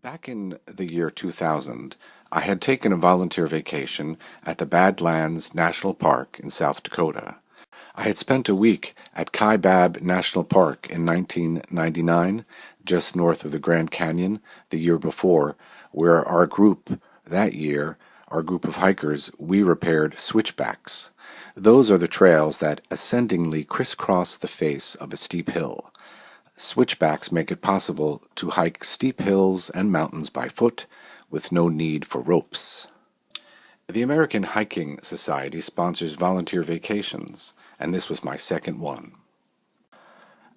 Back in the year 2000, I had taken a volunteer vacation at the Badlands National Park in South Dakota. I had spent a week at Kaibab National Park in 1999, just north of the Grand Canyon, the year before, where our group of hikers, we repaired switchbacks. Those are the trails that ascendingly crisscross the face of a steep hill. Switchbacks make it possible to hike steep hills and mountains by foot with no need for ropes. The American Hiking Society sponsors volunteer vacations, and this was my second one.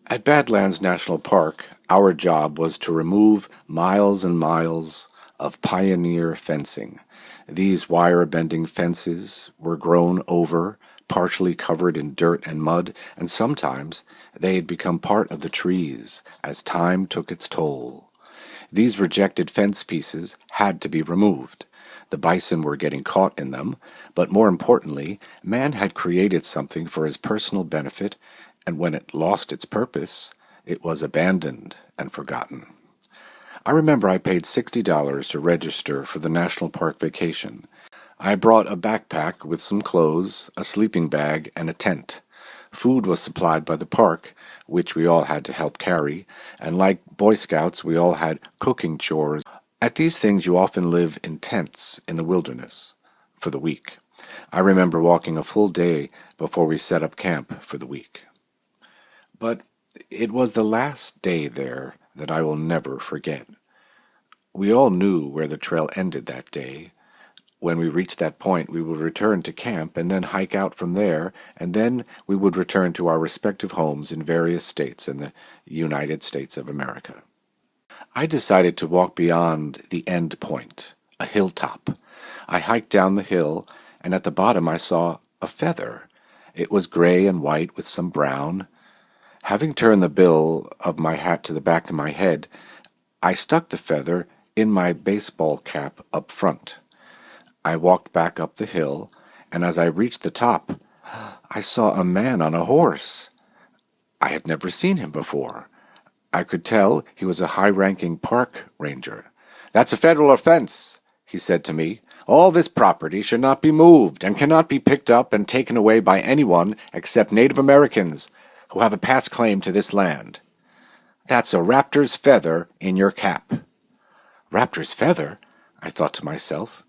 At Badlands National Park, our job was to remove miles and miles of pioneer fencing. These wire-bending fences were grown over, partially covered in dirt and mud, and sometimes they had become part of the trees as time took its toll. These rejected fence pieces had to be removed. The bison were getting caught in them, but more importantly, man had created something for his personal benefit, and when it lost its purpose, it was abandoned and forgotten. I remember I paid $60 to register for the national park vacation. I brought a backpack with some clothes, a sleeping bag, and a tent. Food was supplied by the park, which we all had to help carry, and like Boy Scouts, we all had cooking chores. At these things, you often live in tents in the wilderness for the week. I remember walking a full day before we set up camp for the week. But it was the last day there that I will never forget. We all knew where the trail ended that day. When we reached that point, we would return to camp and then hike out from there, and then we would return to our respective homes in various states in the United States of America. I decided to walk beyond the end point, a hilltop. I hiked down the hill, and at the bottom I saw a feather. It was gray and white with some brown. Having turned the bill of my hat to the back of my head, I stuck the feather in my baseball cap up front. I walked back up the hill, and as I reached the top, I saw a man on a horse. I had never seen him before. I could tell he was a high-ranking park ranger. "That's a federal offense," he said to me. "All this property should not be moved and cannot be picked up and taken away by anyone except Native Americans who have a past claim to this land. That's a raptor's feather in your cap." Raptor's feather? I thought to myself.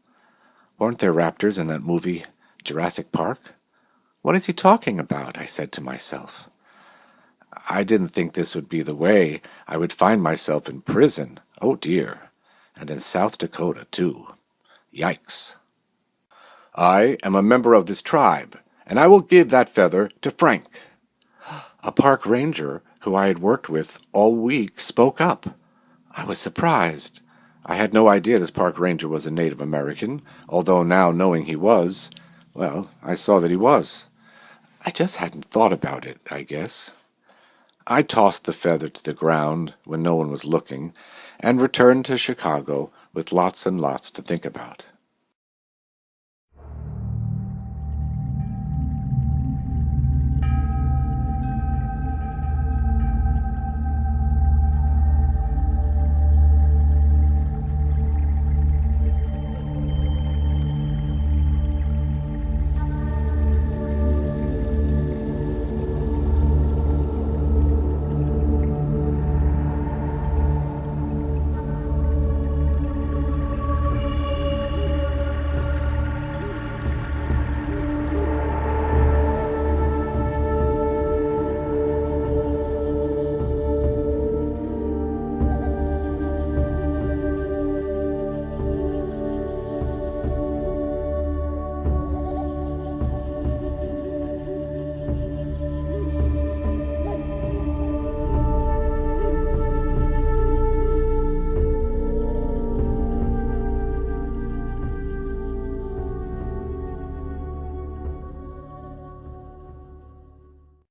Weren't there raptors in that movie, Jurassic Park? What is he talking about? I said to myself. I didn't think this would be the way I would find myself in prison. Oh dear. And in South Dakota, too. Yikes. "I am a member of this tribe, and I will give that feather to Frank." A park ranger who I had worked with all week spoke up. I was surprised. I had no idea this park ranger was a Native American, although now knowing he was, well, I saw that he was. I just hadn't thought about it, I guess. I tossed the feather to the ground when no one was looking, and returned to Chicago with lots and lots to think about.